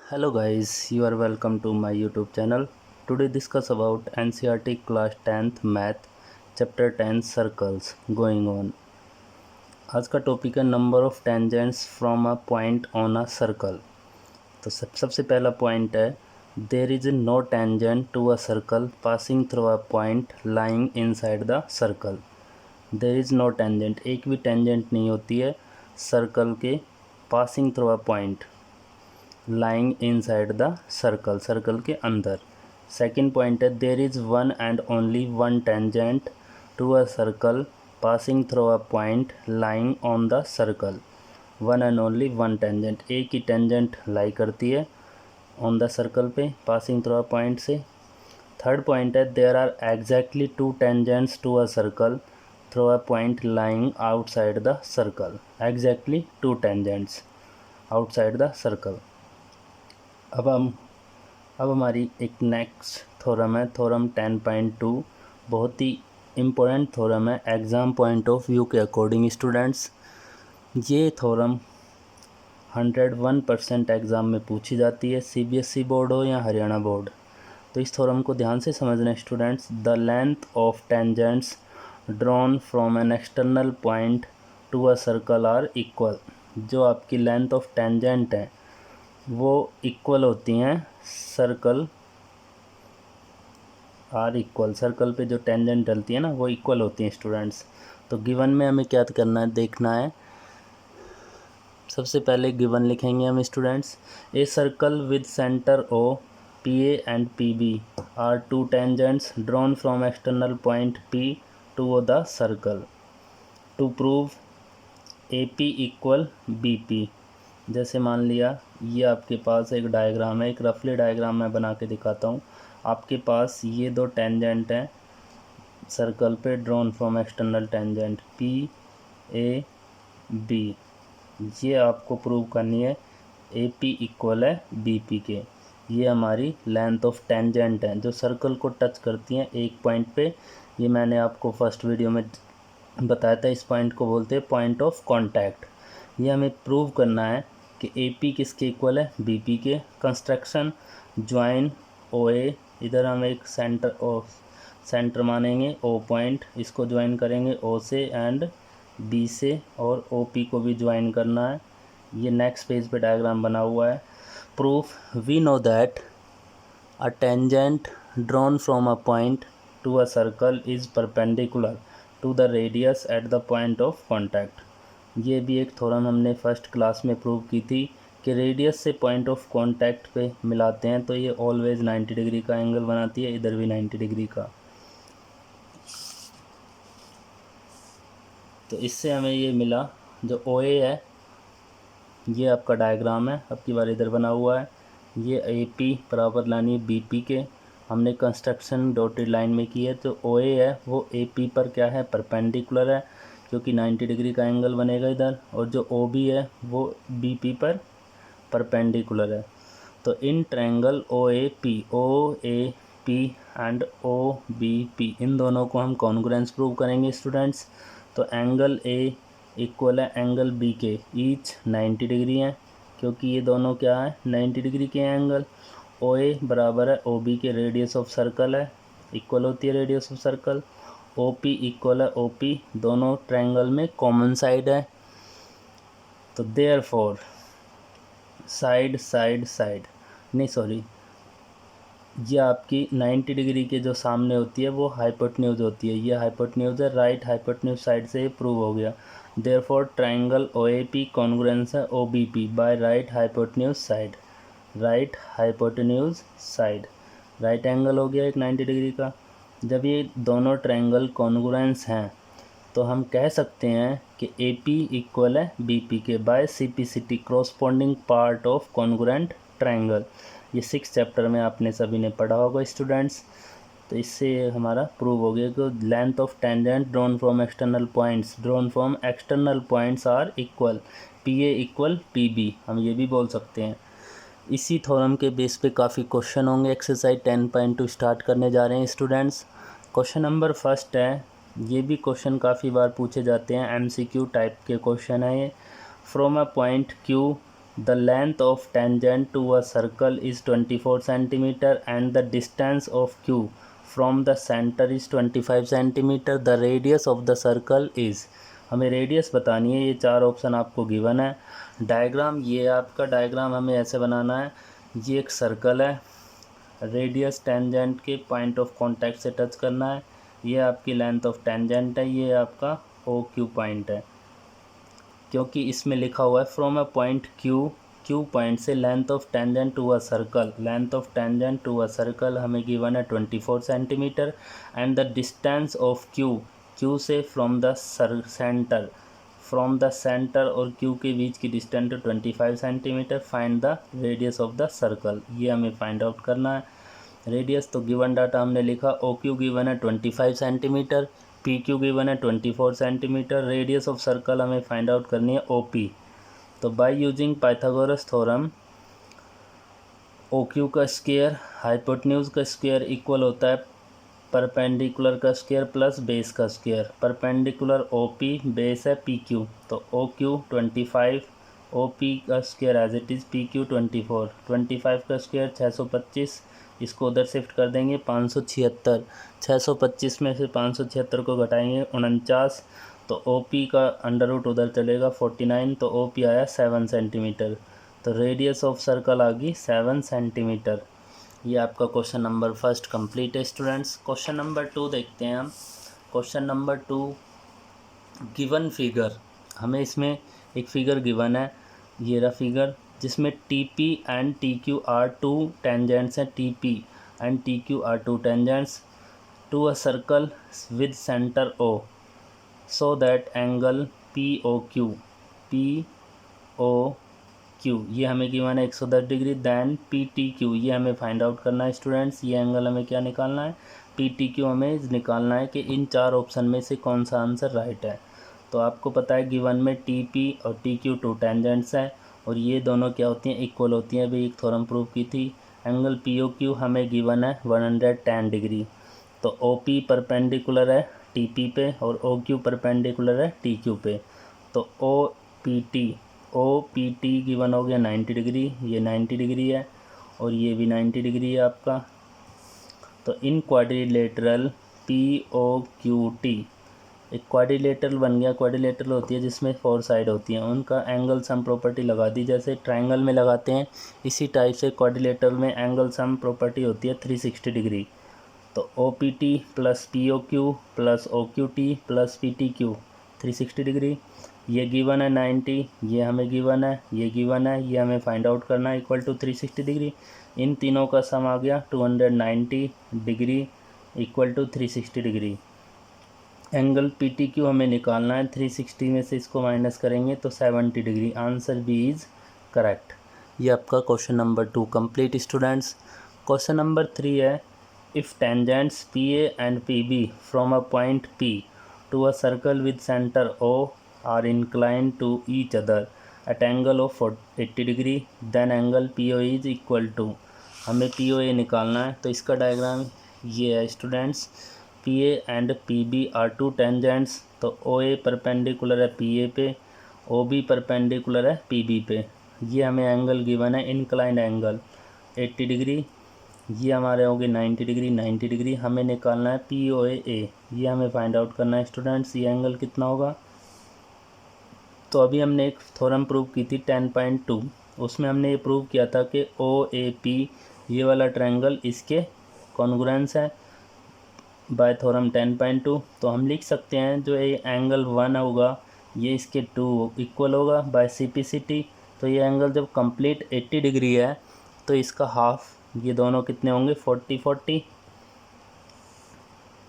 Hello guys, you are welcome to my YouTube channel. Today discuss about NCERT class 10th math chapter 10 circles going on. आज का topic है number of tangents from a point on a circle. तो सबसे पहला point है there is no tangent to a circle passing through a point lying inside the circle. There is no tangent, एक भी tangent नहीं होती है सर्कल के passing through a point lying inside the circle, circle के अंदर। Second point है there is one and only one tangent to a circle passing through a point lying on the circle. One and only one tangent, एक ही tangent lie करती है on the circle पे passing through a point से। Third point है there are exactly two tangents to a circle through a point lying outside the circle. Exactly two tangents outside the circle. अब हमारी एक next theorem है theorem 10.2। बहुत ही important theorem है exam point of view के according students. ये theorem 101% exam में पूछी जाती है, CBSE बोर्ड हो या हरियाणा बोर्ड। तो इस थ्योरम को ध्यान से समझना students. The length of tangents drawn from an external point to a circle are equal. जो आपकी लेंथ ऑफ टेंजेंट है वो इक्वल होती हैं सर्कल आर इक्वल, सर्कल पे जो टेंजेंट डलती है ना वो इक्वल होती हैं स्टूडेंट्स। तो गिवन में हमें क्या करना है, देखना है। सबसे पहले गिवन लिखेंगे हम students. A circle with centre O PA and PB are two tangents drawn from external point P to the circle to prove AP equal BP। जैसे मान लिया ये आपके पास एक डायग्राम है, एक रफली डायग्राम मैं बना के दिखाता हूँ। आपके पास ये दो टेंजेंट हैं सर्कल पे drawn from external tangent PAB। ये आपको प्रूव करनी है AP इक्वल है BP के। ये हमारी लेंथ ऑफ टेंजेंट है जो सर्कल को टच करती हैं एक पॉइंट पे। ये मैंने आपको फर्स्ट वीडियो में बताया था, इस पॉइंट को बोलते हैं पॉइंट ऑफ कांटेक्ट। ये हमें प्रूव करना है कि AP किसके इक्वल है, BP के। कंस्ट्रक्शन ज्वाइन OA, इधर हम एक सेंटर मानेंगे O पॉइंट, इसको ज्वाइन करेंगे O से एंड B से, और OP को भी ज्वाइन करना है। ये नेक्स्ट पेज पे डायग्राम बना हुआ है। Proof we know that a tangent drawn from a point to a circle is perpendicular to the radius at the point of contact. ये भी एक थ्योरम हमने फर्स्ट क्लास में प्रूव की थी कि रेडियस से पॉइंट ऑफ कांटेक्ट पे मिलाते हैं तो ये ऑलवेज 90 डिग्री का एंगल बनाती है, इधर भी 90 डिग्री का। तो इससे हमें ये मिला जो OA है, ये आपका डायग्राम है, अब की बार इधर बना हुआ है। ये AP बराबर लानी है BP के। हमने कंस्ट्रक्शन डॉटेड लाइन में की है, तो OA है वो AP पर क्या है, परपेंडिकुलर है, क्योंकि 90 डिग्री का एंगल बनेगा इधर। और जो OB है वो BP पर परपेंडिकुलर है। तो in triangle OAP and OBP, इन दोनों को हम कॉन्ग्रुएंस प्रूव करेंगे स्टूडेंट्स। तो एंगल A इक्वल है एंगल B के, ईच 90 डिग्री है, क्योंकि ये दोनों क्या है 90 डिग्री के एंगल। OA बराबर है OB के, रेडियस ऑफ सर्कल है, इक्वल होती है radius of circle. OP equal है OP, दोनों ट्रायंगल में कॉमन साइड है। तो देयरफॉर साइड साइड साइड नहीं सॉरी, ये आपकी 90 डिग्री के जो सामने होती है वो हाइपोटेन्यूज होती है, ये हाइपोटेन्यूज है, राइट हाइपोटेन्यूज साइड से ये प्रूव हो गया। देयरफॉर ट्रायंगल OAP कॉन्ग्रुएंस है OBP by right hypotenuse side. Right hypotenuse side, right angle हो गया एक 90 डिग्री का। जब ये दोनों ट्रायंगल कॉन्ग्रुएंस हैं तो हम कह सकते हैं कि AP इक्वल है BP के by CPCT, corresponding part of congruent triangle. ये 6 चैप्टर में आपने सभी ने पढ़ा होगा स्टूडेंट्स। तो इससे हमारा प्रूव हो गया कि length of tangent drawn from external points are equal, PA equal PB, हम ये भी बोल सकते हैं। इसी थ्योरम के बेस पे काफ़ी क्वेश्चन होंगे। एक्सरसाइज 10.2 स्टार्ट करने जा रहे हैं स्टूडेंट्स। क्वेश्चन नंबर फर्स्ट है, ये भी क्वेश्चन काफ़ी बार पूछे जाते हैं, MCQ टाइप के क्वेश्चन है ये। From a point Q the length of tangent to a circle is 24 centimetre and the distance of Q from the centre is 25 centimetre. The radius of the circle is, हमें radius बतानी है। ये चार option आपको given है। Diagram, ये आपका diagram हमें ऐसे बनाना है। ये एक सर्कल है, रेडियस टेंजेंट के पॉइंट ऑफ कांटेक्ट से टच करना है। ये आपकी लेंथ ऑफ टेंजेंट है, ये आपका ओ क्यू पॉइंट है, क्योंकि इसमें लिखा हुआ है from a point Q, Q point से length of tangent to a circle. Length of tangent to a circle हमें गिवन है 24 centimetre and the distance of Q, Q से from the centre, from the centre और Q के बीच की distance 25 centimetre. Find the radius of the circle, ये हमें find out करना है। रेडियस तो गिवन डाटा हमने लिखा, ओ क्यू गिवन है 25 सेंटीमीटर, पी क्यू गिवन है 24 सेंटीमीटर। रेडियस ऑफ सर्कल हमें फाइंड आउट करनी है ओ पी। तो by using Pythagoras theorem, O Q का स्क्वायर हाइपोटेन्यूज का स्क्वायर इक्वल होता है परपेंडिकुलर का स्क्वायर प्लस बेस का square. Perpendicular O P, base है पी क्यू, तो ओ क्यू 25, ओ पी का square as it is P Q 24, 25 का स्क्वायर 625, इसको उधर शिफ्ट कर देंगे 576, 625 में से 576 को घटाएंगे 49, तो ओ पी का अंडर रूट उधर चलेगा 49, तो ओ पी आया 7 सेंटीमीटर। तो रेडियस ऑफ सर्कल आ गई 7 सेंटीमीटर। ये आपका क्वेश्चन नंबर फर्स्ट कंप्लीट है स्टूडेंट्स। क्वेश्चन नंबर 2 देखते हैं हम। क्वेश्चन नंबर 2, गिवन फिगर, हमें इसमें एक फिगर गिवन है, ये रहा फिगर, जिसमें T P and T Q are two tangents हैं। T P and T Q are two tangents to a circle with centre O, so that angle P O Q, P O Q ये हमें given है 110 degree. Then P T Q, ये हमें find out करना है students. ये angle हमें क्या निकालना है, पी टी क्यू हमें निकालना है कि इन चार ऑप्शन में से कौन सा आंसर राइट है। तो आपको पता है गिवन में टी पी और टी क्यू टू टेंजेंट्स हैं और ये दोनों क्या होती हैं, इक्वल होती हैं। अभी एक थ्योरम प्रूव की थी। एंगल पी ओ क्यू हमें गिवन है 110 डिग्री। तो ओ पी परपेंडिकुलर है टी पी पे और ओ क्यू परपेंडिकुलर है टी क्यू पे। तो ओ पी टी गिवन हो गया 90 डिग्री, ये 90 डिग्री है और ये भी 90 डिग्री है आपका। तो in quadrilateral P O Q T, एक क्वाड्रिलेटरल बन गया। क्वाड्रिलेटरल होती है जिसमें 4 साइड होती हैं, उनका एंगल सम प्रॉपर्टी लगा दी, जैसे ट्रायंगल में लगाते हैं इसी टाइप से क्वाड्रिलेटरल में एंगल सम प्रॉपर्टी होती है 360 डिग्री। तो O P T plus P O Q plus O Q T plus P T Q 360 degree. ये गिवन है 90, ये हमें गिवन है, ये गिवन है, ये हमें फाइंड आउट करना है इक्वल टू 360 डिग्री। इन तीनों का सम आ गया 290 degree equal to 360 degree. Angle P T Q हमें निकालना है, 360 में से इसको माइनस करेंगे तो 70 degree. Answer B is correct. ये आपका question number 2 complete students. Question number 3 है, if tangents P A and P B from a point P to a circle with centre O are inclined to each other at angle of 80 degree, then angle POE is equal to, हमें POA निकालना है। तो इसका diagram ये है students. PA and PB are two tangents, तो OA perpendicular है PA पे, OB परपेंडिकुलर है PB पे। ये हमें एंगल गिवन है इंक्लाइंड एंगल 80 डिग्री, ये हमारे हो गए 90 डिग्री। 90 डिग्री हमें निकालना है POA, ये हमें फाइंड आउट करना है स्टूडेंट्स। ये एंगल कितना होगा, तो अभी हमने एक थ्योरम प्रूव की थी 10.2, उसमें हमने ये प्रूव किया था कि ओ ए पी ये वाला ट्रायंगल इसके कॉन्ग्रुएंस है बाय थ्योरम 10.2। तो हम लिख सकते हैं जो ये एंगल 1 होगा ये इसके 2 इक्वल होगा बाय सिपिसिटी। तो ये एंगल जब कंप्लीट 80 डिग्री है तो इसका हाफ, ये दोनों कितने होंगे 40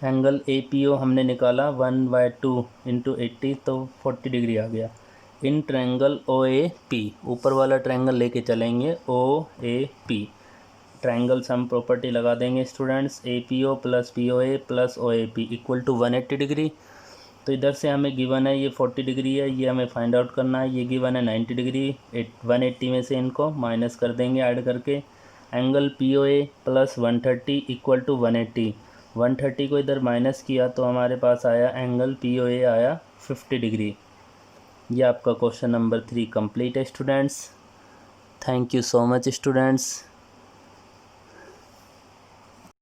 एंगल ए पी ओ हमने निकाला 1/2 इंटू 80 तो 40 डिग्री आ गया। In triangle O A P, ऊपर वाला ट्रायंगल लेके चलेंगे O A P, triangle sum property लगा देंगे students. A P O plus P O A plus O A P equal to 180 degree. तो इधर से हमें गिवन है ये 40 डिग्री है, ये हमें फाइंड आउट करना है। ये गिवन है 90 डिग्री, 180 में से इनको माइनस कर देंगे ऐड करके। Angle P O A plus 130 equal to 180, 130 को इधर माइनस किया तो हमारे पास आया एंगल पी ओ ए आया 50 डिग्री। ये आपका क्वेश्चन नंबर 3 कंप्लीट है students. Thank you so much, students.